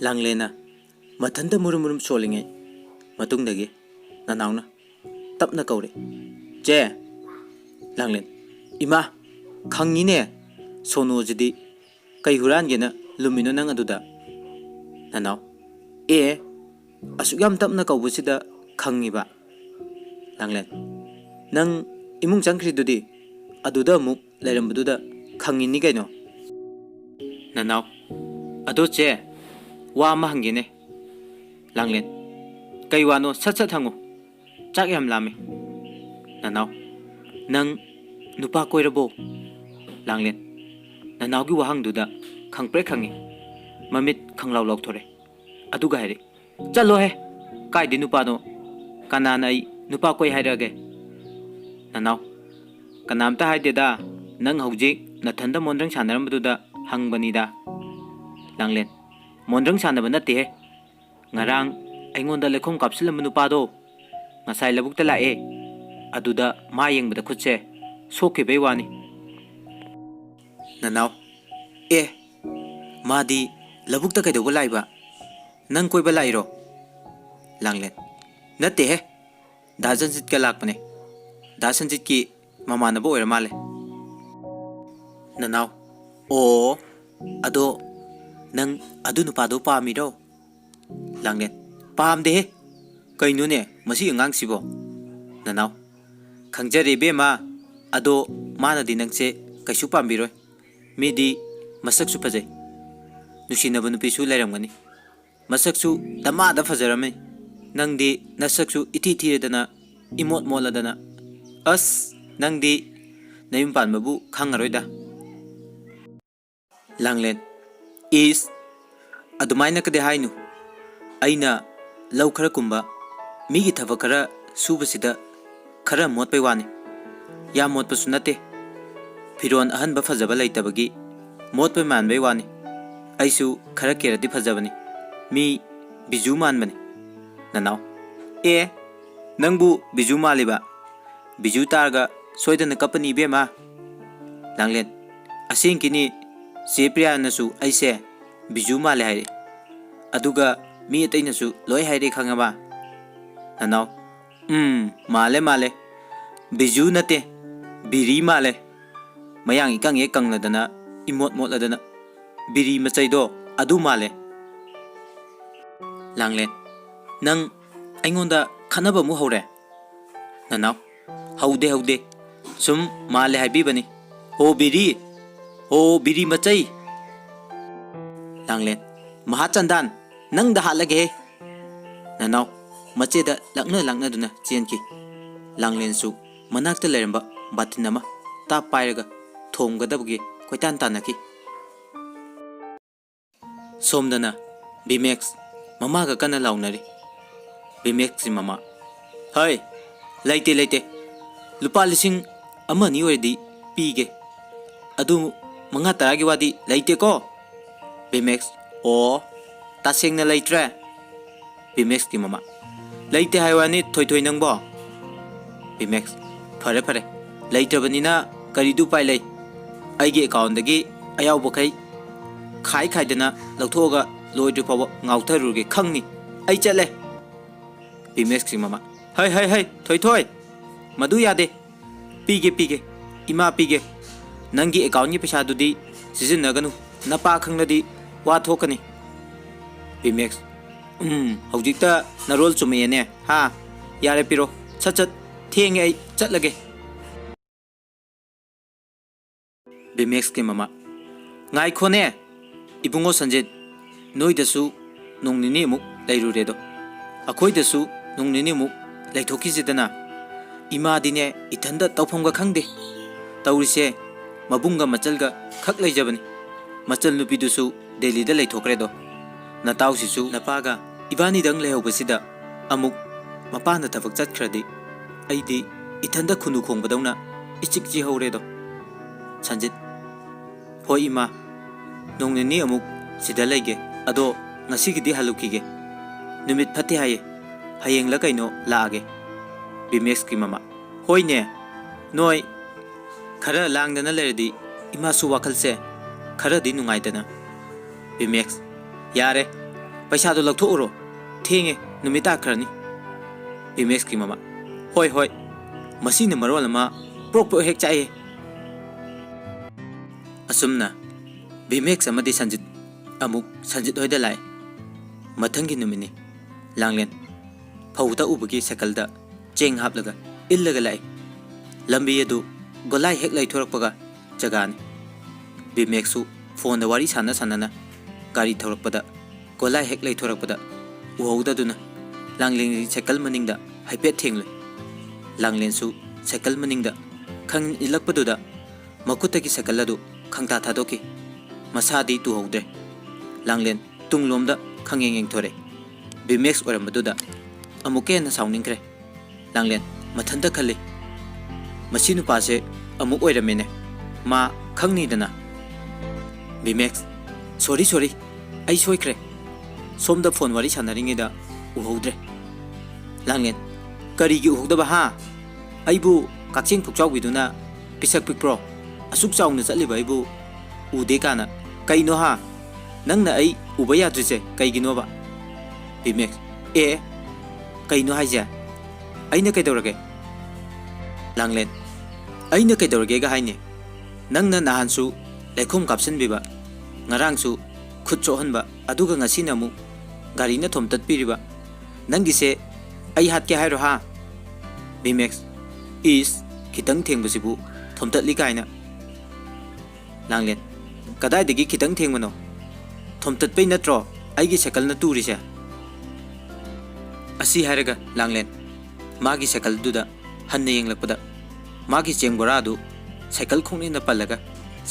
Langlena mathanda murum solinge matungdagi nanauna tapna kaure je Langlen ima khangine sono jidi kai huran gena lumino nang aduda nanaw asugam tapna kaubusida khangiba Langlen nang imung changkhri dudi aduda muk lairambududa khangini kaino nanaw ado che wa ma hangine Langlen kai wano sat sat hangu chak yam lami nanaw nang nupa koirabo Langlen nanaw gi wahang duda khangpre khangi mamit khanglaw lok thore aduga hairi chalo he kai di nupa no kanana ai nupa koi hairage nanaw kanamta haideda nang hojik nathanda mondrang sanarambuda hangbanida Langlen mondrang sanaba natte he ngarang aingonda lekhom kapsilam nupado ngasai labukta lae aduda ma yengbada khutse sokhe bei wani nanaw madi labukta kaidoba laiba nang koiba lairo Langlen natte he dajanjit ka lakpane dajanjit ki mamanabo oira male nanaw ado nang adu nupado pamiro Langlen pamde he kaino ne masi angang sibo nanaw khangjare bema ado mana di nangse kaisu pambiroi midi masaksu phajai nusinaba nupisu lairamgani masaksu damada fajarame nangdi nasaksu iti thiredana imot moladana nangdi nayum panbabu khangaroida Langlen adumaina kade hainu aina lau khara kumba migi thaba khara subasida khara motpai wani ya motpa sunate firon ahanba fajaba laitabagi motpai manbai wani aisu khara keradi fajabani mi biju manbani nanaw nangbu biju maliba biju targa soidana kapani bema Langlen asingkini sepriya nasu aise biju male haire aduga mi atainasu loi haire khangaba nanaw male biju nate biri male mayang ikang ye kangladana imot motladana biri machaido adu male Langlen nang aingonda khanaba mu hore nanaw haude sum male haibibani biri machai Langlen mahachandan nang da halage nanaw macheda lakna duna chenki Langlen su manakta leramba batinama ta pairaga thomgadabgi koitan tanaki somdana Bimex mama ga kana launari Bimex si mama hai laite lupa lising amani ordi pige adu manga taragi wadi laite ko Bimex taseng na laitre Bimex ki mama laite haiwani thoi nangbo Bimex fare laite banina kari du pai lai aigi account dagi ayaw bokai khai dana lauthoga loidu pawa ngautharuge khangni ai chale Bimex ki mama hai thoi madu yade pige ima pige nangi account ni pesa dudi sizin naganu napa khangladi wa thokani Bimex hojikta narol chumene ha yare piro chat thenge ai chatlage Bimex ki mama ngai khone ibungo sanjit noidasu nongnini muk lairuredo akhoidasu nongnini muk laithoki jidana ima dine ithanda tawphomga khangde तौरीसे मबुंगा मचलगा खक लेजबनी मचल नुपीदुसु दिल्लीदा लेथोक्रेदो नताउसिसु नपागा इबानीदंग लेहौबसिदा अमुक मपाना थबक चतख्रदि अइदि इथंदा खुनु खोंबदौना इचिकची हौरेदो संजित होय इमा नोंनेनी अमुक सिदा लेगे अदो ngasiगidi halukige numit phate haye hayengla kaino laage bimex ki mama hoine noi khara langdana lerdi ima su wakal se khara di nungai dana bimex yare paisa do laktho uro thenge numita khrani bimex ki mama hoi hoi masine marol ma prok prok hek chai asumna bimex amadi sanjit amuk sanjit hoida lai मथंगी नुमिनी लांगलेन फौता उबगी सकलदा चेंग हापलगा इल्लगा लाई लंबी अदु गोलाई हेक लाई थोरकपगा जगानी बिमेक्सु फोन द वारी साना साना गाड़ी थोरकपदा गोलाई हेक लाई थोरकपदा उहौददुना लांगलेन सकल मनिंगदा हाइपेट थेंगले लांगलेनसु सकल मनिंगदा खंग इलकपदुदा मकुतगी सकलदु खंगता थादोकी मसादी तुहौदे लांगलेन तुंगलोमदा खंगेंग थोरे बिमेक्स ओरमदुदा अमुके न साउनिंग्रे लांगलेन मथंदा खले मसी नुपासे अमुक ओरमेने मा खंगनीदना बिमेक्स सॉरी सॉरी आई सोइख्रे सोमदा फोन वारी सानरिङेदा उहौद्रे लांगलेन करिगी उहौदबा हा आइबु काक्सिंग फुकचाउबिदुना पिसक पिकप्रो असुक चाउना चलिबा आइबु उदे काना कइनो हा नंगना आई उबा याद्रिसे कईगिनोबा बिमेक्स ए कईनो हाइजे अइना कइदौरगे लांगलेन अइना कइदौरगे गा हाइने नंगना नाहानसु लेखोम कापसनबिबा ngarangsु खुद चोहनबा अदुगा ngasiना मु गारीना थोमततपिरिबा नंगिसे आई हातके हाइरो हा बिमेक्स इस खितंग थेंगबसिबु थोमततलि काइना लांगलेन कदाइदगी खितंग थेंगमनो थोमततपै नत्रो आइगी साइकल न तुरिसे असी हायरगा लांगलेन मागी साइकल दुदा हन्ने येंगलपदा मागी चेंग बोरादु साइकल खोंने न पल्लगा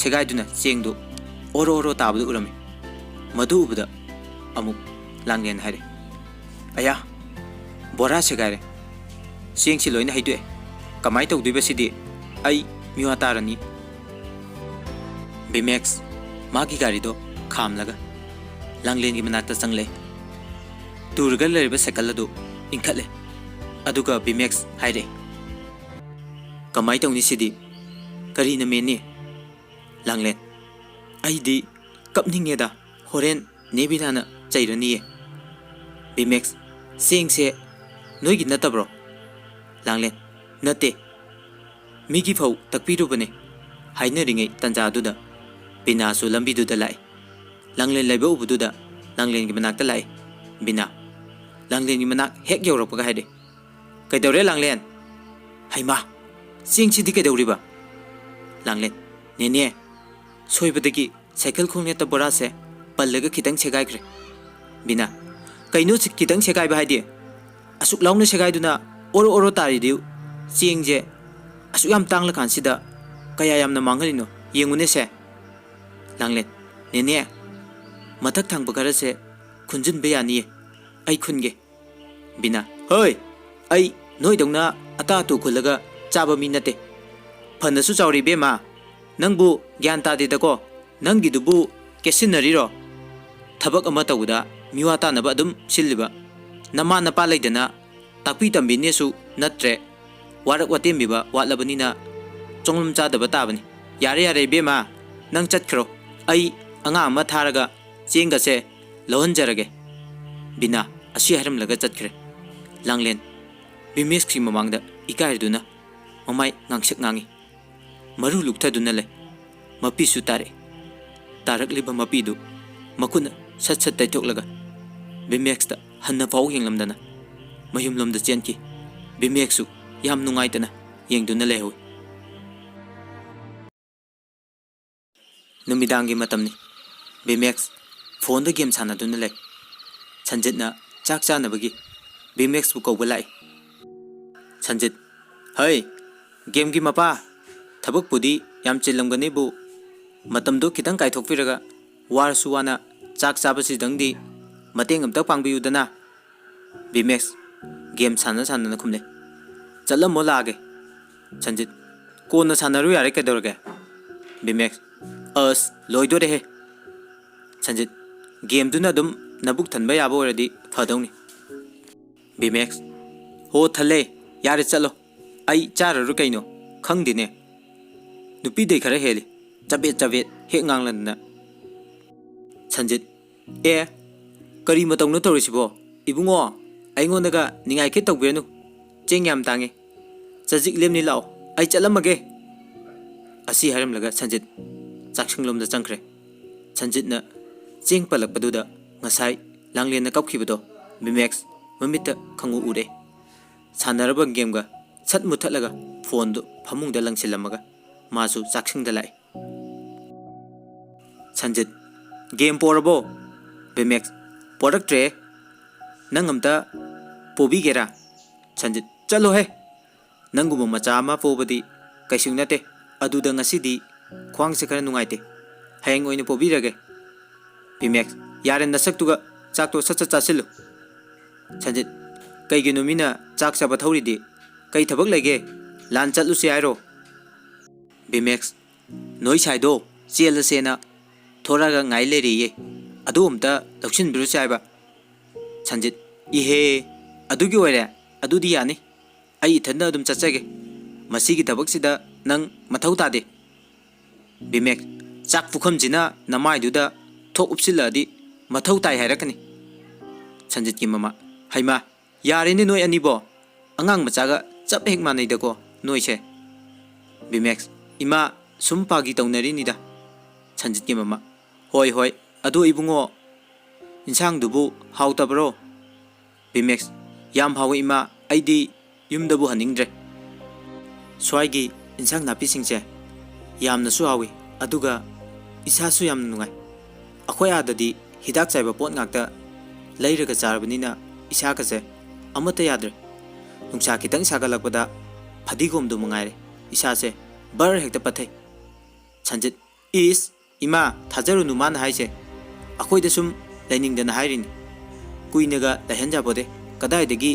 सेगाइदुना चेंगदु ओरो ओरो ताबदु उरमे मधु उबदा अमुक लांगलेन हायरे अया बोरा सेगाइरे चेंगसि लोइना हाइदुए कमाइ तौदुबसिदि आई मिवा तारनी बिमेक्स मागी गाड़ीदो खामलगा लांगलेन की मनाक्ता चंगले तुरगा लेरिबा साइकल अदु इंखले अदुगा बिमेक्स हाइरे कमाइ तौनी सिदि करी न मेनी लांगलेन आइदी कपनिंगेदा होरेन नेबिदाना चैरनिए बिमेक्स सेंगसे नोइगी नतब्रो लांगलेन नते मिगी फौ तकपिरुबने हाइनरिङै तंजादुदा बिनासु लंबिदुदा लाई लांगलेन लेबो उबुदुदा लांगलेन की मनाक्ता लाई बिना लांगलेन की मनाक हेक यौरपगा हाइदे कइदौरे लांगलेन हाइमा चेंगसिदि कइदौरिबा लांगलेन नेने सोइबदगी साइकल खोंने त बोरासे पल्लगा खितंग सेगाइख्रे बिना कइनो खितंग सेगाइबा हाइदे असुक लाउना सेगाइदुना ओरो ओरो तारिदिउ चेंगजे असुक याम तांगला कानसिदा कया यामना मांगलिनो येंगुने से लांगलेन नेने मथक थांग बगरसे खुंजिन बेयानी आई खुनगे बिना होय आई नोय दौना अता तु खुलगा चाबा मी नते फनसु चाउरी बेमा नंगबु ज्ञान तादेदको नंगिदुबु केसिनरिरो थबक अमा तौदा मिवा तानबा अदुम सिल्लिबा नमा नपा लेदना तापी तंबिनेसु नत्रे वारक वातेमबिबा वाटलबनिना चोंगलम चादबा ताबनी यारे यारे बेमा नंग चतखरो आई अंगा अमा थारगा चेंगसे लहनजरगे बिना असी हरमलगा चतखरे लांगलेन बिमेक्स की ममांगदा इकायदुना ममाय ngang ngangi maru luktaduna le mapisu tare tarakliba mapidu makuna sat sat taitoklaga bimex ta hanna pau yenglamdana mayumlomda chenki bimexu yam nungaitana yengduna lehui numidangi matamni bimex phone da game sanaduna le sanjitna chak chanabagi bimex bu kawba lai sanjit hey game gi mapa ꯊꯕꯛꯄꯨꯗꯤ ꯌꯥꯝ ꯆꯤꯜꯂꯝꯒꯅꯤꯕꯨ ꯃꯇꯝꯗꯣ ꯈꯤꯇꯪ ꯀꯥꯏꯊꯣꯛꯄꯤꯔꯒ ꯋꯥꯔꯁꯨ ꯋꯥꯅ ꯆꯥꯛ ꯆꯥꯕꯁꯤꯗꯪꯗꯤ ꯃꯇꯦꯡ ꯑꯝꯇ ꯄꯥꯡꯕꯤꯌꯨꯗꯅ꯫ ꯚꯤꯃꯦꯛꯁ game ꯁꯥꯟꯅ ꯈꯨꯝꯂꯦ꯫ ꯆꯠꯂꯝꯃꯣ ꯂꯥꯛꯑꯒꯦ꯫ ꯁꯟꯖꯤꯠ ꯀꯣꯟꯅ ꯁꯥꯟꯅꯔꯨ ꯌꯥꯔꯦ ꯀꯩꯗꯧꯔꯒꯦ꯫ ꯚꯤꯃꯦꯛꯁ ꯑꯁ ꯂꯣꯏꯗꯣꯔꯦꯍꯦ꯫ ꯁꯟꯖꯤꯠ ꯒꯦꯝꯗꯨꯅ ꯑꯗꯨꯝ ꯅꯕꯨꯛ ꯊꯟꯕ ꯌꯥꯕ ꯑꯣꯏꯔꯗꯤ ꯐꯗꯧꯅꯤ꯫ ꯚꯤꯃꯦꯛꯁ ꯍꯣ ꯊꯜꯂꯦ ꯌꯥꯔꯦ ꯆꯠꯂꯣ ꯑꯩ ꯆꯥꯔꯔꯣꯏ ꯀꯩꯅꯣ ꯈꯪꯗꯦꯅꯦ ꯅꯨꯄꯤꯗꯩ ꯈꯔ ꯍꯦꯜꯂꯤ ꯆꯕꯦꯠ ꯆꯕꯦꯠ ꯍꯦꯛ ꯉꯥꯡꯂꯗꯅ꯫ ꯁꯟꯖꯤꯠ ꯑꯦ ꯀꯔꯤ ꯃꯇꯧꯅꯣ ꯇꯧꯔꯤꯁꯤꯕꯣ ꯏꯕꯨꯡꯉꯣ ꯑꯩꯉꯣꯟꯗꯒ ꯅꯤꯡꯉꯥꯏꯈꯩ ꯇꯧꯕꯤꯔꯅꯨ ꯆꯦꯡ ꯌꯥꯝ ꯇꯥꯡꯉꯦ ꯆꯖꯤꯛ ꯂꯦꯝꯅꯤ ꯂꯥꯛꯑꯣ ꯑꯩ ꯆꯠꯂꯝꯃꯒꯦ꯫ ꯑꯁꯤ ꯍꯥꯏꯔꯝꯂꯒ ꯁꯟꯖꯤꯠ ꯆꯥꯛꯁꯪꯂꯣꯝꯗ ꯆꯪꯈ꯭ꯔꯦ꯫ ꯁꯟꯖꯤꯠꯅ ꯆꯦꯡ ꯄꯜꯂꯛꯄꯗꯨꯗ ꯉꯁꯥꯏ ꯂꯥꯡꯂꯦꯟꯅ ꯀꯞꯈꯤꯕꯗꯣ ꯚꯤꯃꯦꯛꯁ ꯃꯃꯤꯠꯇ ꯈꯪꯎ ꯎꯔꯦ꯫ ꯁꯥꯟꯅꯔꯕ ꯒꯦꯝꯒ ꯁꯠ ꯃꯨꯠꯊꯠꯂꯒ ꯐꯣꯟꯗꯨ ꯐꯃꯨꯡꯗ ꯂꯪꯁꯤꯜꯂꯝꯃꯒ ꯃꯥꯁꯨ ꯆꯥꯛꯁꯪꯗ ꯂꯥꯛꯏ꯫ ꯁꯟꯖꯤꯠ ꯒꯦꯝ ꯄꯣꯔꯕꯣ꯫ ꯚꯤꯃꯦꯛꯁ ꯄꯣꯔꯛꯇ꯭ꯔꯦ ꯅꯪ ꯑꯝꯇ ꯄꯣꯕꯤꯒꯦꯔꯥ꯫ ꯁꯟꯖꯤꯠ ꯆꯠꯂꯣꯍꯦ ꯅꯪꯒꯨꯝꯕ ꯃꯆꯥ ꯑꯃ ꯄꯣꯕꯗꯤ ꯀꯩꯁꯨ ꯅꯠꯇꯦ ꯑꯗꯨꯗ ꯉꯁꯤꯗꯤ ꯈ꯭ꯋꯥꯡꯁꯦ ꯈꯔ ꯅꯨꯡꯉꯥꯏꯇꯦ ꯍꯌꯦꯡ ꯑꯣꯏꯅ ꯄꯣꯕꯤꯔꯒꯦ꯫ ꯚꯤꯃꯦꯛꯁ ꯌꯥꯔꯦ ꯅꯁꯛꯇꯨꯒ ꯆꯥꯛꯇꯣ ꯁꯠ ꯁꯠ ꯆꯥꯁꯤꯜꯂꯨ꯫ ꯁꯟꯖꯤꯠ ꯀꯩꯒꯤꯅꯣ ꯃꯤꯅ ꯆꯥꯛ ꯆꯥꯕ ꯊꯧꯔꯤꯗꯤ ꯀꯩ ꯊꯕꯛ ꯂꯩꯒꯦ ꯂꯥꯟ ꯆꯠꯂꯨꯁꯤ ꯍꯥꯏꯔꯣ꯫ ꯚꯤꯃꯦꯛꯁ ꯅꯣꯏ ꯁꯥꯏꯗꯣ ꯆꯦꯜꯂꯁꯦꯅ ꯊꯣꯔꯛꯑꯒ ꯉꯥꯏ ꯂꯩꯔꯤꯌꯦ ꯑꯗꯨ ꯑꯝꯇ ꯂꯧꯁꯤꯟꯕꯤꯔꯨꯁꯤ ꯍꯥꯏꯕ꯫ ꯁꯟꯖꯤꯠ ꯏꯍꯦ ꯑꯗꯨꯒꯤ ꯑꯣꯏꯔꯦ ꯑꯗꯨꯗꯤ ꯌꯥꯅꯤ ꯑꯩ ꯏꯊꯟꯗ ꯑꯗꯨꯝ ꯆꯠꯆꯒꯦ ꯃꯁꯤꯒꯤ ꯊꯕꯛꯁꯤꯗ ꯅꯪ ꯃꯊꯧ ꯇꯥꯗꯦ꯫ ꯚꯤꯃꯦꯛꯁ ꯆꯥꯛ ꯄꯨꯈꯝꯁꯤꯅ ꯅꯃꯥꯏꯗꯨꯗ ꯊꯣꯛ ꯎꯞꯁꯤꯜꯂꯛꯑꯗꯤ ꯃꯊꯧ ꯇꯥꯏ ꯍꯥꯏꯔꯛꯀꯅꯤ꯫ ꯁꯟꯖꯤꯠꯀꯤ ꯃꯃꯥ ꯍꯩꯃꯥ ꯌꯥꯔꯦꯅꯦ ꯅꯣꯏ ꯑꯅꯤꯕꯣ ꯑꯉꯥꯡ ꯃꯆꯥꯒ ꯆꯞ ꯍꯦꯛ ꯃꯥꯟꯅꯩꯗꯀꯣ ꯅꯣꯏꯁꯦ꯫ ꯚꯤꯃꯦꯛꯁ ꯏꯃꯥ ꯁꯨꯝ ꯐꯥꯒꯤ ꯇꯧꯅꯔꯤꯅꯤꯗ꯫ ꯁꯟꯖꯤꯠꯀꯤ ꯃꯃꯥ ꯍꯣꯏ ꯍꯣꯏ ꯑꯗꯣ ꯏꯕꯨꯡꯉꯣ ꯏꯟꯁꯥꯡꯗꯨꯕꯨ ꯍꯥꯎꯇꯕ꯭ꯔꯣ꯫ ꯚꯤꯃꯦꯛꯁ ꯌꯥꯝ ꯍꯥꯎꯋꯤ ꯏꯃꯥ ꯑꯩꯗꯤ ꯌꯨꯝꯗꯕꯨ ꯍꯟꯅꯤꯡꯗ꯭ꯔꯦ ꯁ꯭ꯋꯥꯏꯒꯤ ꯏꯟꯁꯥꯡ ꯅꯥꯄꯤꯁꯤꯡꯁꯦ ꯌꯥꯝꯅꯁꯨ ꯍꯥꯎꯋꯤ ꯑꯗꯨꯒ ꯏꯁꯥꯁꯨ ꯌꯥꯝꯅ ꯅꯨꯡꯉꯥꯏ ꯑꯩꯈꯣꯏ ꯑꯥꯗꯗꯤ ꯍꯤꯗꯥꯛ ꯆꯥꯏꯕ ꯄꯣꯠ ꯉꯥꯛꯇ ꯂꯩꯔꯒ ꯆꯥꯔꯕꯅꯤꯅ ꯏꯁꯥꯒꯁꯦ ꯑꯃꯠꯇ ꯌꯥꯗ꯭ꯔꯦ ꯅꯨꯡꯁꯥ ꯈꯤꯇꯪ ꯁꯥꯒꯠꯂꯛꯄꯗ ꯐꯗꯤꯒꯣꯝꯗꯨ ꯃꯉꯥꯏꯔꯦ ꯏꯁꯥꯁꯦ ꯕꯔ ꯍꯦꯛꯇ ꯄꯠꯊꯩ꯫ ꯁꯟꯖꯤꯠ ꯏꯁ ꯏꯃꯥ ꯊꯥꯖꯔꯨꯅꯨ ꯃꯥꯅ ꯍꯥꯏꯁꯦ ꯑꯩꯈꯣꯏꯗ ꯁꯨꯝ ꯂꯩꯅꯤꯡꯗꯅ ꯍꯥꯏꯔꯤꯅꯤ ꯀꯨꯏꯅꯒ ꯂꯩꯍꯟꯖꯕꯣꯗꯦ ꯀꯗꯥꯏꯗꯒꯤ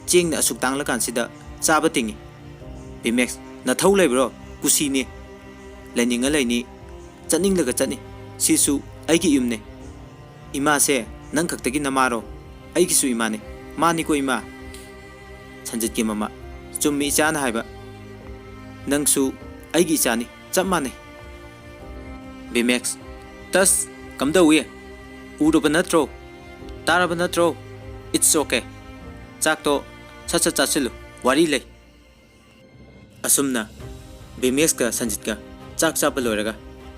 ꯆꯦꯡꯅ ꯑꯁꯨꯛ ꯇꯥꯡꯂꯀꯥꯟꯁꯤꯗ ꯆꯥꯕ ꯇꯤꯡꯉꯤ꯫ ꯚꯤꯃꯦꯛꯁ ꯅꯊꯧ ꯂꯩꯕ꯭ꯔꯣ ꯀꯨꯁꯤꯅꯤ ꯂꯩꯅꯤꯡꯉ ꯂꯩꯅꯤ ꯆꯠꯅꯤꯡꯂꯒ ꯆꯠꯅꯤ ꯁꯤꯁꯨ ꯑꯩꯒꯤ ꯌꯨꯝꯅꯦ ꯏꯃꯥꯁꯦ ꯅꯪ ꯈꯛꯇꯒꯤ ꯅꯃꯥꯔꯣ ꯑꯩꯒꯤꯁꯨ ꯏꯃꯥꯅꯦ ꯃꯥꯅꯤꯀꯣ ꯏꯃꯥ꯫ ꯁꯟꯖꯤꯠꯀꯤ ꯃꯃꯥ ꯆꯨꯝꯃꯤ ꯏꯆꯥꯅ ꯍꯥꯏꯕ ꯅꯪꯁꯨ ꯑꯩꯒꯤ ꯏꯆꯥꯅꯤ ꯆꯞ ꯃꯥꯟꯅꯩ꯫ ꯚꯤꯃꯦꯛꯁ ꯇꯁ ꯀꯝꯗꯧꯏ ꯎꯔꯕ ꯅꯠꯇ꯭ꯔꯣ ꯇꯥꯔꯕ ꯅꯠꯇ꯭ꯔꯣ ꯏꯠꯁ ꯑꯣꯀꯦ ꯆꯥꯛꯇꯣ ꯁꯠ ꯁꯠ ꯆꯥꯁꯤꯜꯂꯨ ꯋꯥꯔꯤ ꯂꯩ꯫ ꯑꯁꯨꯝꯅ ꯚꯤꯃꯦꯛꯁꯀ ꯁꯟꯖꯤꯠꯀ ꯆꯥꯛ ꯆꯥꯕ ꯂꯣꯏꯔꯒ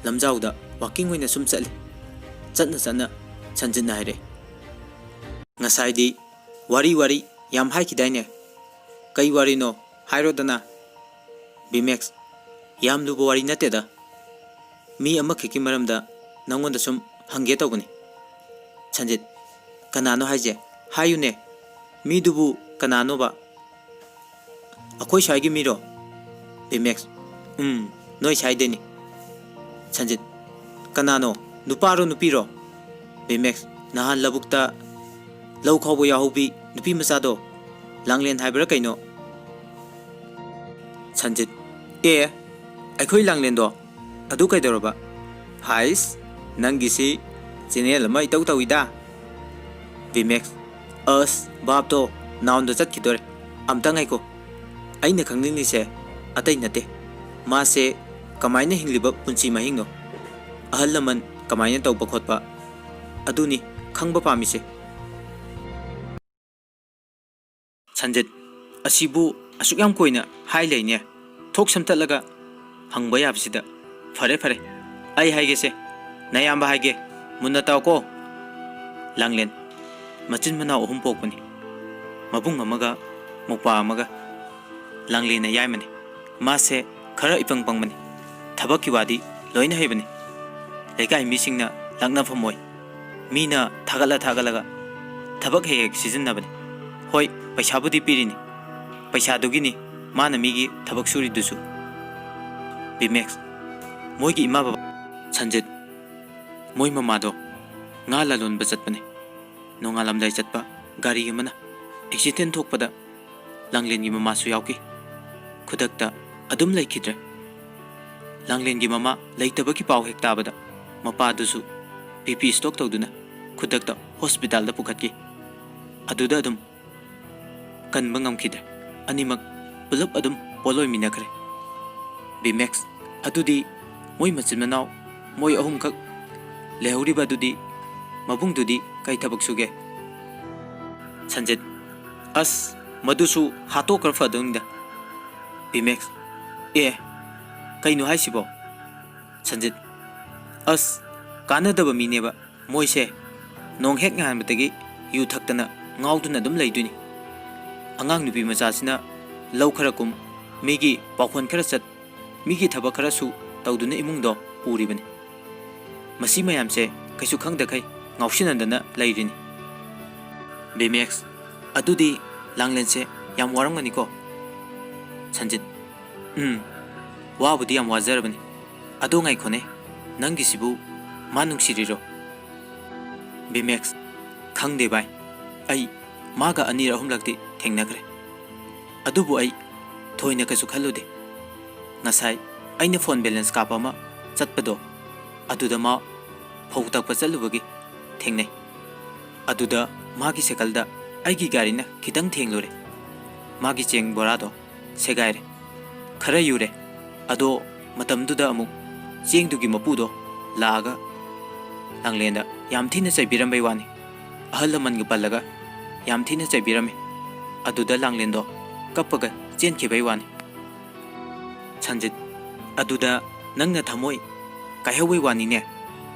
ꯂꯝꯖꯥꯎꯗ ꯋꯥꯀꯤꯡ ꯑꯣꯏꯅ ꯁꯨꯝ ꯆꯠꯂꯤ꯫ ꯆꯠꯅ ꯆꯠꯅ ꯁꯟꯖꯤꯠꯅ ꯍꯥꯏꯔꯛꯑꯦ ꯉꯁꯥꯏꯗꯤ ꯋꯥꯔꯤ ꯌꯥꯝ ꯍꯥꯏꯈꯤꯗꯥꯏꯅꯦ ꯀꯩ ꯋꯥꯔꯤꯅꯣ ꯍꯥꯏꯔꯣꯗꯅ꯫ ꯚꯤꯃꯦꯛꯁ ꯌꯥꯝ ꯂꯨꯕ ꯋꯥꯔꯤ ꯅꯠꯇꯦꯗ ꯃꯤ ꯑꯃꯈꯛꯀꯤ ꯃꯔꯝꯗ ꯅꯪꯉꯣꯟꯗ ꯁꯨꯝ ꯍꯪꯒꯦ ꯇꯧꯕꯅꯤ꯫ ꯁꯟꯖꯤꯠ ꯀꯅꯥꯅꯣ ꯍꯥꯏꯁꯦ ꯍꯥꯏꯌꯨꯅꯦ ꯃꯤꯗꯨꯕꯨ ꯀꯅꯥꯅꯣꯕ ꯑꯩꯈꯣꯏ ꯁ꯭ꯋꯥꯏꯒꯤ ꯃꯤꯔꯣ꯫ ꯚꯤꯃꯦꯛꯁ ꯅꯣꯏ ꯁ꯭ꯋꯥꯏꯗꯩꯅꯤ꯫ ꯁꯟꯖꯤꯠ ꯀꯅꯥꯅꯣ ꯅꯨꯄꯥꯔꯣ ꯅꯨꯄꯤꯔꯣ꯫ ꯚꯤꯃꯦꯛꯁ ꯅꯍꯥꯟ ꯂꯧꯕꯨꯛꯇ ꯂꯧ ꯈꯥꯎꯕ ꯌꯥꯍꯧꯕꯤ ꯅꯨꯄꯤ ꯃꯆꯥꯗꯣ ꯂꯥꯡꯂꯦꯟ ꯍꯥꯏꯕ꯭ꯔꯥ ꯀꯩꯅꯣ꯫ ꯁꯟꯖꯤꯠ ꯑꯦ ꯑꯩꯈꯣꯏ ꯂꯥꯡꯂꯦꯟꯗꯣ ꯑꯗꯨ ꯀꯩꯗꯧꯔꯕ ꯍꯥꯏꯁ ꯅꯪꯒꯤꯁꯤ ꯆꯦꯅꯦꯜ ꯑꯃ ꯏꯇꯧ ꯇꯧꯏꯗ꯫ ꯚꯤꯃꯦꯛꯁ ꯑꯁ ꯚꯥꯞꯇꯣ ꯅꯥꯎꯟꯗ ꯆꯠꯈꯤꯗꯣꯔꯦ ꯑꯝꯇ ꯉꯥꯏꯈꯣ ꯑꯩꯅ ꯈꯪꯅꯤꯡꯂꯤꯁꯦ ꯑꯇꯩ ꯅꯠꯇꯦ ꯃꯥꯁꯦ ꯀꯃꯥꯏꯅ ꯍꯤꯡꯂꯤꯕ ꯄꯨꯟꯁꯤ ꯃꯍꯤꯡꯅꯣ ꯑꯍꯜ ꯂꯃꯟ ꯀꯃꯥꯏꯅ ꯇꯧꯕ ꯈꯣꯠꯄ ꯑꯗꯨꯅꯤ ꯈꯪꯕ ꯄꯥꯝꯃꯤꯁꯦ꯫ ꯁꯟꯖꯤꯠ ꯑꯁꯤꯕꯨ ꯑꯁꯨꯛ ꯌꯥꯝ ꯀꯣꯏꯅ ꯍꯥꯏ ꯂꯩꯅꯦ ꯊꯣꯛ ꯁꯝꯇꯠꯂꯒ ꯍꯪꯕ ꯌꯥꯕꯁꯤꯗ ꯐꯔꯦ ꯑꯩ ꯍꯥꯏꯒꯦꯁꯦ ꯅꯌꯥꯝꯕ ꯍꯥꯏꯒꯦ ꯃꯨꯟꯅ ꯇꯥꯎꯀꯣ꯫ ꯂꯥꯡꯂꯦꯟ ꯃꯆꯤꯟ ꯃꯅꯥꯎ 3 ꯄꯣꯛꯄꯅꯤ ꯃꯕꯨꯡ ꯑꯃꯒ ꯃꯧꯄꯥ ꯑꯃꯒ ꯂꯥꯡꯂꯦꯟꯅ ꯌꯥꯏꯃꯅꯤ ꯃꯥꯁꯦ ꯈꯔ ꯏꯄꯪ ꯄꯪꯕꯅꯤ ꯊꯕꯛꯀꯤ ꯋꯥꯗꯤ ꯂꯣꯏꯅ ꯍꯩꯕꯅꯤ ꯂꯩꯀꯥꯏ ꯃꯤꯁꯤꯡꯅ ꯂꯥꯛꯅꯐꯝ ꯑꯣꯏ ꯃꯤꯅ ꯊꯥꯒꯠꯂꯒ ꯊꯕꯛ ꯍꯦꯛ ꯁꯤꯖꯤꯟꯅꯕꯅꯤ ꯍꯣꯏ ꯄꯩꯁꯥꯕꯨꯗꯤ ꯄꯤꯔꯤꯅꯤ ꯄꯩꯁꯥꯗꯨꯒꯤꯅꯤ ꯃꯥꯅ ꯃꯤꯒꯤ ꯊꯕꯛ ꯁꯨꯔꯤꯗꯨꯁꯨ꯫ ꯕꯤꯃꯦꯛꯁ ꯃꯣꯏꯒꯤ ꯏꯃꯥ ꯕꯕꯥ ꯁꯟꯖꯤꯠ ꯃꯣꯏ ꯃꯃꯥꯗꯣ ꯉꯥ ꯂꯂꯣꯟꯕ ꯆꯠꯄꯅꯦ ꯅꯣꯡꯉꯥꯜꯂꯝꯗꯥꯏ ꯆꯠꯄ ꯒꯥꯔꯤ ꯑꯃꯅ ꯑꯦꯛꯁꯤꯗꯦꯟ ꯊꯣꯛꯄꯗ ꯂꯥꯡꯂꯦꯟꯒꯤ ꯃꯃꯥꯁꯨ ꯌꯥꯎꯈꯤ ꯈꯨꯗꯛꯇ ꯑꯗꯨꯝ ꯂꯩꯈꯤꯗ꯭ꯔꯦ ꯂꯥꯡꯂꯦꯟꯒꯤ ꯃꯃꯥ ꯂꯩꯇꯕꯒꯤ ꯄꯥꯎ ꯍꯦꯛ ꯇꯥꯕꯗ ꯃꯄꯥꯗꯨꯁꯨ ꯕꯤꯄꯤ ꯁ꯭ꯇꯣꯛ ꯇꯧꯗꯨꯅ ꯈꯨꯗꯛꯇ ꯍꯣꯁꯄꯤꯇꯥꯜꯗ ꯄꯨꯈꯠꯈꯤ ꯑꯗꯨꯗ ꯑꯗꯨꯝ ꯀꯟꯕ ꯉꯝꯈꯤꯗ꯭ꯔꯦ ꯑꯅꯤꯃꯛ ꯄꯨꯂꯞ ꯑꯗꯨꯝ ꯄꯣꯂꯣꯏꯃꯤꯟꯅꯈ꯭ꯔꯦ ꯕꯤꯃꯦꯛꯁ ꯑꯗꯨꯗꯤ ꯃꯣꯏ ꯃꯆꯤꯟ ꯃꯅꯥꯎ ꯃꯣꯏ ꯑꯍꯨꯝꯈꯛ ꯂꯩꯍꯧꯔꯤꯕ ꯑꯗꯨꯗꯤ ꯃꯕꯨꯡꯗꯨꯗꯤ ꯀꯩ ꯊꯕꯛ ꯁꯨꯒꯦ ꯁꯟꯖꯤꯠ ꯑꯁ ꯃꯗꯨꯁꯨ ꯍꯥꯠꯇꯣꯛꯈ꯭ꯔ ꯐꯗꯧꯅꯤꯗ ꯕꯤꯃꯦꯛꯁ ꯑꯦ ꯀꯩꯅꯣ ꯍꯥꯏꯁꯤꯕꯣ ꯁꯟꯖꯤꯠ ꯑꯁ ꯀꯥꯟꯅꯗꯕ ꯃꯤꯅꯦꯕ ꯃꯣꯏꯁꯦ ꯅꯣꯡ ꯍꯦꯛ ꯉꯥꯟꯕꯗꯒꯤ ꯌꯨ ꯊꯛꯇꯅ ꯉꯥꯎꯗꯨꯅ ꯑꯗꯨꯝ ꯂꯩꯗꯣꯏꯅꯤ ꯑꯉꯥꯡ ꯅꯨꯄꯤ ꯃꯆꯥꯁꯤꯅ ꯂꯧ ꯈꯔ ꯀꯨꯝ ꯃꯤꯒꯤ ꯄꯥꯎꯈꯣꯟ ꯈꯔ ꯆꯠ ꯃꯤꯒꯤ ꯊꯕꯛ ꯈꯔꯁꯨ ꯇꯧꯗꯨꯅ ꯏꯃꯨꯡꯗꯣ ꯄꯨꯔꯤꯕꯅꯤ ꯃꯁꯤ ꯃꯌꯥꯝꯁꯦ ꯀꯩꯁꯨ ꯈꯪꯗꯈꯩ ꯉꯥꯎꯁꯤꯟꯅꯗꯅ ꯂꯩꯔꯤꯅꯤ ꯕꯤꯃꯦꯛꯁ ꯑꯗꯨꯗꯤ ꯂꯥꯡꯂꯦꯟꯁꯦ ꯌꯥꯝ ꯋꯥꯔꯝꯒꯅꯤꯀꯣ ꯁꯟꯖꯤꯠ ꯋꯥꯕꯨꯗꯤ ꯌꯥꯝ ꯋꯥꯖꯔꯕꯅꯤ ꯑꯗꯣ ꯉꯥꯏꯈꯣꯅꯦ ꯅꯪꯒꯤꯁꯤꯕꯨ ꯃꯥ ꯅꯨꯡꯁꯤꯔꯤꯔꯣ ꯕꯤꯃꯦꯛꯁ ꯈꯪꯗꯦ ꯚꯥꯏ ꯑꯩ ꯃꯥꯒ ꯑꯅꯤꯔꯛ ꯑꯍꯨꯝꯂꯛꯇꯤ ꯊꯦꯡꯅꯈ꯭ꯔꯦ ꯑꯗꯨꯕꯨ ꯑꯩ ꯊꯣꯏꯅ ꯀꯩꯁꯨ ꯈꯜꯂꯨꯗꯦ ꯉꯁꯥꯏ ꯑꯩꯅ ꯐꯣꯟ ꯕꯦꯂꯦꯟꯁ ꯀꯥꯞꯄ ꯑꯃ ꯆꯠꯄꯗꯣ ꯑꯗꯨꯗ ꯃꯥ ꯐꯧ ꯇꯛꯄ ꯆꯠꯂꯨꯕꯒꯤ ꯊꯦꯡꯅꯩ ꯑꯗꯨꯗ ꯃꯥꯒꯤ ꯁꯥꯏꯀꯜꯗ ꯑꯩꯒꯤ ꯒꯥꯔꯤꯅ ꯈꯤꯇꯪ ꯊꯦꯡꯂꯨꯔꯦ ꯃꯥꯒꯤ ꯆꯦꯡ ꯕꯣꯔꯥꯗꯣ ꯁꯦꯒꯥꯏꯔꯦ ꯈꯔ ꯌꯨꯔꯦ ꯑꯗꯣ ꯃꯇꯝꯗꯨꯗ ꯑꯃꯨꯛ ꯆꯦꯡꯗꯨꯒꯤ ꯃꯄꯨꯗꯣ ꯂꯥꯛꯑꯒ ꯂꯥꯡꯂꯦꯟꯗ ꯌꯥꯝ ꯊꯤꯅ ꯆꯩꯕꯤꯔꯝꯕꯩ ꯋꯥꯅꯤ ꯑꯍꯜ ꯂꯃꯟꯒ ꯄꯜꯂꯒ ꯌꯥꯝ ꯊꯤꯅ ꯆꯩꯕꯤꯔꯝꯃꯤ ꯑꯗꯨꯗ ꯂꯥꯡꯂꯦꯟꯗꯣ ꯀꯞꯄꯒ ꯆꯦꯟꯈꯤꯕꯩ ꯋꯥꯅꯤ ꯁꯟꯖꯤꯠ ꯑꯗꯨꯗ ꯅꯪꯅ ꯊꯃꯣꯏ ꯀꯥꯏꯍꯧꯕꯩ ꯋꯥꯅꯤꯅꯦ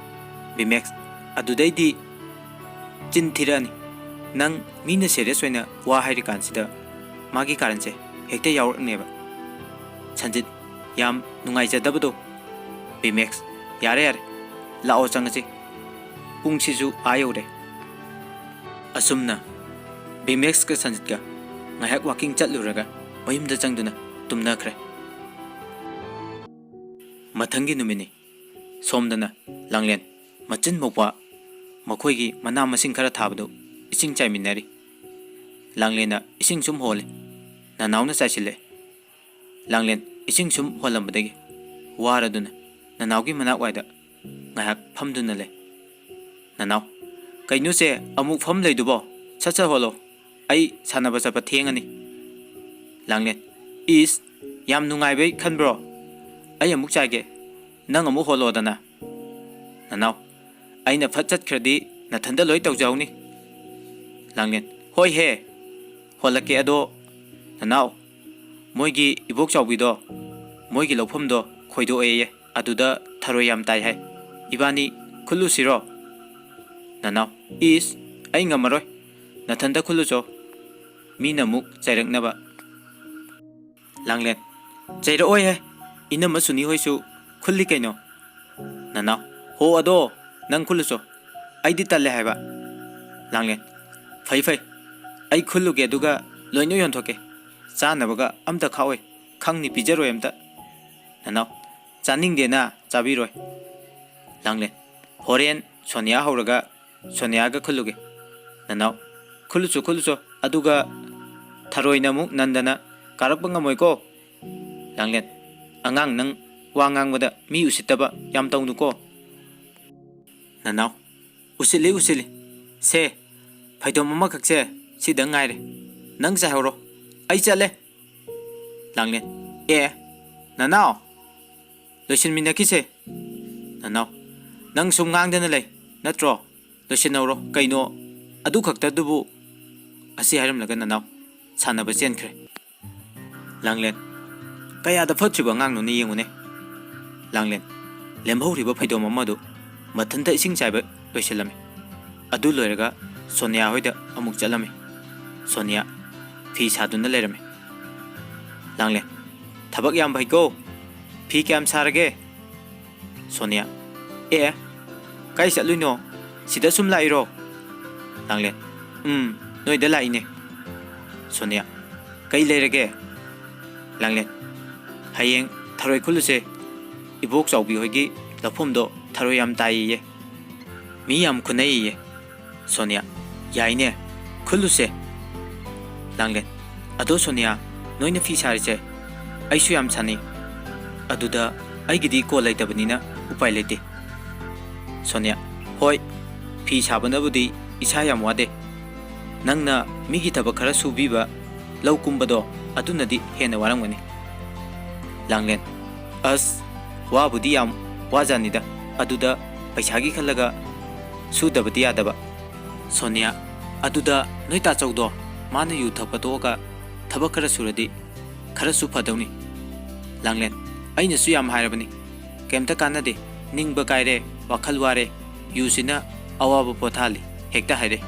ꯕꯤꯃꯦꯛꯁ ꯑꯗꯨꯗꯩꯗꯤ ꯆꯤꯟ ꯊꯤꯔꯛꯑꯅꯤ ꯅꯪ ꯃꯤꯅ ꯁꯦꯔꯤꯌꯁ ꯑꯣꯏꯅ ꯋꯥ ꯍꯥꯏꯔꯤꯀꯥꯟꯁꯤꯗ ꯃꯥꯒꯤ ꯀꯥꯔꯟꯁꯦ ꯍꯦꯛꯇ ꯌꯥꯎꯔꯛꯅꯦꯕ ꯁꯟꯖꯤꯠ ꯌꯥꯝ ꯅꯨꯡꯉꯥꯏꯖꯗꯕꯗꯣ ꯕꯤꯃꯦꯛꯁ ꯌꯥꯔꯦ ꯌꯥꯔꯦ ꯂꯥꯛꯑꯣ ꯆꯪꯉꯁꯤ ꯄꯨꯡꯁꯤꯁꯨ ꯑꯥ ꯌꯧꯔꯦ ꯑꯁꯨꯝꯅ ꯕꯤꯃꯦꯛꯁꯀ ꯁꯟꯖꯤꯠꯀ ꯉꯥꯏꯍꯥꯛ ꯋꯥꯀꯤꯡ ꯆꯠꯂꯨꯔꯒ ꯃꯌꯨꯝꯗ ꯆꯪꯗꯨꯅ ꯇꯨꯝꯅꯈ꯭ꯔꯦ ꯃꯊꯪꯒꯤ ꯅꯨꯃꯤꯠꯅꯤ ꯁꯣꯝꯗꯅ ꯂꯥꯡꯂꯦꯟ ꯃꯆꯤꯟ ꯃꯧꯄꯥ ꯃꯈꯣꯏꯒꯤ ꯃꯅꯥ ꯃꯁꯤꯡ ꯈꯔ ꯊꯥꯕꯗꯨ ꯏꯁꯤꯡ ꯆꯥꯏꯃꯤꯟꯅꯔꯤ ꯂꯥꯡꯂꯦꯟꯅ ꯏꯁꯤꯡ ꯁꯨꯝ ꯍꯣꯜꯂꯤ ꯅꯅꯥꯎꯅ ꯆꯥꯏꯁꯤꯜꯂꯛꯑꯦ ꯂꯥꯡꯂꯦꯟ ꯏꯁꯤꯡ ꯁꯨꯝ ꯍꯣꯜꯂꯝꯕꯗꯒꯤ ꯋꯥꯔꯗꯨꯅ ꯅꯅꯥꯎꯒꯤ ꯃꯅꯥꯛꯋꯥꯏꯗ ꯉꯥꯏꯍꯥꯛ ꯐꯝꯗꯨꯅ ꯂꯩ ꯅꯅꯥꯎ ꯀꯩꯅꯣꯁꯦ ꯑꯃꯨꯛ ꯐꯝ ꯂꯩꯗꯨꯕꯣ ꯁꯠ ꯁꯠ ꯍꯣꯜꯂꯣ ꯑꯩ ꯁꯥꯟꯅꯕ ꯆꯠꯄ ꯊꯦꯡꯉꯅꯤ ꯂꯥꯡꯂꯦꯟ ꯏꯁ ꯌꯥꯝ ꯅꯨꯡꯉꯥꯏꯕꯩ ꯈꯟꯕ꯭ꯔꯣ ꯑꯩ ꯑꯃꯨꯛ ꯆꯥꯏꯒꯦ ꯅꯪ ꯑꯃꯨꯛ ꯍꯣꯜꯂꯣꯗꯅ ꯅꯅꯥꯎ ꯑꯩꯅ ꯐꯠ ꯆꯠꯈ꯭ꯔꯗꯤ ꯅꯊꯟꯗ ꯂꯣꯏ ꯇꯧꯖꯍꯧꯅꯤ ꯂꯥꯡꯂꯦꯟ ꯍꯣꯏ ꯍꯦ ꯍꯣꯜꯂꯛꯀꯦ ꯑꯗꯣ ꯅꯅꯥꯎ ꯃꯣꯏꯒꯤ ꯏꯕꯣꯛ ꯆꯥꯎꯕꯤꯗꯣ ꯃꯣꯏꯒꯤ ꯂꯧꯐꯝꯗꯣ ꯈꯣꯏꯗꯣꯛꯑꯦꯌꯦ ꯑꯗꯨꯗ ꯊꯔꯣꯏ ꯌꯥꯝ ꯇꯥꯏ ꯍꯥꯏ ꯏꯕꯥꯅꯤ ꯈꯨꯜꯂꯨꯁꯤꯔꯣ ꯅꯅꯥꯎ ꯏꯁ ꯑꯩ ꯉꯝꯃꯔꯣꯏ ꯅꯊꯟꯗ ꯈꯨꯜꯂꯨꯆꯣ ꯃꯤꯅ ꯑꯃꯨꯛ ꯆꯩꯔꯛꯅꯕ ꯂꯥꯡꯂꯦꯟ ꯆꯩꯔꯛꯑꯣꯏꯍꯦ ꯏꯅꯝꯃ ꯁꯨꯅꯤ ꯍꯣꯏꯁꯨ ꯈꯨꯜꯂꯤ ꯀꯩꯅꯣ ꯅꯅꯥꯎ ꯍꯣ ꯑꯗꯣ ꯅꯪ ꯈꯨꯜꯂꯨꯆꯣ ꯑꯩꯗꯤ ꯇꯜꯂꯦ ꯍꯥꯏꯕ ꯂꯥꯡꯂꯦꯟ ꯐꯩ ꯐꯩ ꯑꯩ ꯈꯨꯜꯂꯨꯒꯦ ꯑꯗꯨꯒ ꯂꯣꯏꯅ ꯌꯣꯟꯊꯣꯛꯀꯦ ꯆꯥꯅꯕꯒ ꯑꯝꯇ ꯈꯥꯛꯑꯣꯏ ꯈꯪꯅꯤ ꯄꯤꯖꯔꯣꯏ ꯑꯝꯇ ꯅꯅꯥꯎ ꯆꯥꯅꯤꯡꯗꯦꯅ ꯆꯥꯕꯤꯔꯣꯏ ꯂꯥꯡꯂꯦꯟ ꯍꯣꯔꯦꯟ ꯁꯣꯅꯤꯌꯥ ꯍꯧꯔꯒ ꯁꯣꯅꯤꯌꯥꯒ ꯈꯨꯜꯂꯨꯒꯦ ꯅꯅꯥꯎ ꯈꯨꯜꯂꯨꯆꯣ ꯈꯨꯜꯂꯨꯆꯣ ꯑꯗꯨꯒ ꯊꯔꯣꯏꯅ ꯑꯃꯨꯛ ꯅꯟꯗꯅ ꯀꯥꯔꯛꯄ ꯉꯝꯃꯣꯏꯀꯣ ꯂꯥꯡꯂꯦꯟ ꯑꯉꯥꯡ ꯅꯪ ꯋꯥ ꯉꯥꯡꯕꯗ ꯃꯤ ꯎꯁꯤꯠꯇꯕ ꯌꯥꯝ ꯇꯧꯅꯨꯀꯣ ꯅꯅꯥꯎ ꯎꯁꯤꯠꯂꯤ ꯎꯁꯤꯠꯂꯤ ꯁꯦ ꯐꯩꯗꯣꯝ ꯑꯃꯈꯛꯁꯦ ꯁꯤꯗ ꯉꯥꯏꯔꯦ ꯅꯪ ꯆꯥꯏꯍꯧꯔꯣ ꯑꯩ ꯆꯠꯂꯦ ꯂꯥꯡꯂꯦꯟ ꯑꯦ ꯅꯅꯥꯎ ꯂꯣꯏꯁꯤꯟꯃꯤꯟꯅꯈꯤꯁꯦ ꯅꯅꯥꯎ ꯅꯪ ꯁꯨꯝ ꯉꯥꯡꯗꯅ ꯂꯩ ꯅꯠꯇ꯭ꯔꯣ ꯂꯣꯏꯁꯤꯟꯍꯧꯔꯣ ꯀꯩꯅꯣ ꯑꯗꯨ ꯈꯛꯇꯗꯨꯕꯨ ꯑꯁꯤ ꯍꯥꯏꯔꯝꯂꯒ ꯅꯅꯥꯎ ꯁꯥꯟꯅꯕ ꯆꯦꯟꯈ꯭ꯔꯦ ꯂꯥꯡꯂꯦꯟ ꯀꯌꯥꯗ ꯐꯠꯇ꯭ꯔꯤꯕ ꯑꯉꯥꯡꯅꯣꯅꯦ ꯌꯦꯡꯉꯨꯅꯦ ꯂꯥꯡꯂꯦꯟ ꯂꯦꯝꯍꯧꯔꯤꯕ ꯐꯩꯗꯣꯝ ꯑꯃꯗꯨ ꯃꯊꯟꯇ ꯏꯁꯤꯡ ꯆꯥꯏꯕ ꯂꯣꯏꯁꯤꯜꯂꯝꯃꯤ ꯑꯗꯨ ꯂꯣꯏꯔꯒ ꯁꯣꯅꯤꯌꯥ ꯍꯣꯏꯗ ꯑꯃꯨꯛ ꯆꯠꯂꯝꯃꯤ ꯁꯣꯅꯤꯌꯥ ꯐꯤ ꯁꯥꯗꯨꯅ ꯂꯩꯔꯝꯃꯤ ꯂꯥꯡꯂꯦꯟ ꯊꯕꯛ ꯌꯥꯝ ꯐꯩꯀꯣ ꯐꯤ ꯀꯌꯥꯝ ꯁꯥꯔꯒꯦ ꯁꯣꯅꯤꯌꯥ ꯑꯦ ꯀꯥꯏ ꯆꯠꯂꯨꯏꯅꯣ ꯁꯤꯗ ꯁꯨꯝ ꯂꯥꯛꯏꯔꯣ ꯂꯥꯡꯂꯦꯟ ꯅꯣꯏꯗ ꯂꯥꯛꯏꯅꯦ ꯁꯣꯅꯤꯌꯥ ꯀꯩ ꯂꯩꯔꯒꯦ ꯂꯥꯡꯂꯦꯟ ꯍꯌꯦꯡ ꯊꯔꯣꯏ ꯈꯨꯜꯂꯨꯁꯦ ꯏꯕꯣꯛ ꯆꯥꯎꯕꯤ ꯍꯣꯏꯒꯤ ꯂꯧꯐꯝꯗꯣ ꯊꯔꯣꯏ ꯌꯥꯝ ꯇꯥꯏꯌꯦ ꯃꯤ ꯌꯥꯝ ꯈꯨꯟꯅꯩꯌꯦ ꯁꯣꯅꯤꯌꯥ ꯌꯥꯏꯅꯦ ꯈꯨꯜꯂꯨꯁꯦ ꯂꯥꯡꯂꯦꯟ ꯑꯗꯣ ꯁꯣꯅꯤꯌꯥ ꯅꯣꯏꯅ ꯐꯤ ꯁꯥꯔꯤꯁꯦ ꯑꯩꯁꯨ ꯌꯥꯝ ꯁꯥꯅꯩ ꯑꯗꯨꯗ ꯑꯩꯒꯤꯗꯤ ꯀꯣꯜ ꯂꯩꯇꯕꯅꯤꯅ ꯎꯄꯥꯏ ꯂꯩꯇꯦ ꯁꯣꯅꯤꯌꯥ ꯍꯣꯏ ꯐꯤ ꯁꯥꯕꯅꯕꯨꯗꯤ ꯏꯁꯥ ꯌꯥꯝ ꯋꯥꯗꯦ ꯅꯪꯅ ꯃꯤꯒꯤ ꯊꯕꯛ ꯈꯔ ꯁꯨꯕꯤꯕ ꯂꯧ ꯀꯨꯝꯕꯗꯣ ꯑꯗꯨꯅꯗꯤ ꯍꯦꯟꯅ ꯋꯥꯔꯝꯒꯅꯤ ꯂꯥꯡꯂꯦꯟ ꯑꯁ ꯋꯥꯕꯨꯗꯤ ꯌꯥꯝ ꯋꯥꯖꯥꯅꯤꯗ ꯑꯗꯨꯗ ꯄꯩꯁꯥꯒꯤ ꯈꯜꯂꯒ ꯁꯨꯗꯕꯗꯤ ꯌꯥꯗꯕ ꯁꯣꯅꯤꯌꯥ ꯑꯗꯨꯗ ꯅꯣꯏ ꯇꯥꯆꯧꯗꯣ ꯃꯥꯅ ꯌꯨ ꯊꯛꯄ ꯇꯣꯛꯑꯒ ꯊꯕꯛ ꯈꯔ ꯁꯨꯔꯗꯤ ꯈꯔꯁꯨ ꯐꯗꯧꯅꯤ ꯂꯥꯡꯂꯦꯟ ꯑꯩꯅꯁꯨ ꯌꯥꯝ ꯍꯥꯏꯔꯕꯅꯤ ꯀꯩꯝꯇ ꯀꯥꯟꯅꯗꯦ ꯅꯤꯡꯕ ꯀꯥꯏꯔꯦ ꯋꯥꯈꯜ ꯋꯥꯔꯦ ꯌꯨꯁꯤꯅ ꯑꯋꯥꯕ ꯄꯣꯊꯥꯍꯜꯂꯤ ꯍꯦꯛꯇ ꯍꯥꯏꯔꯦ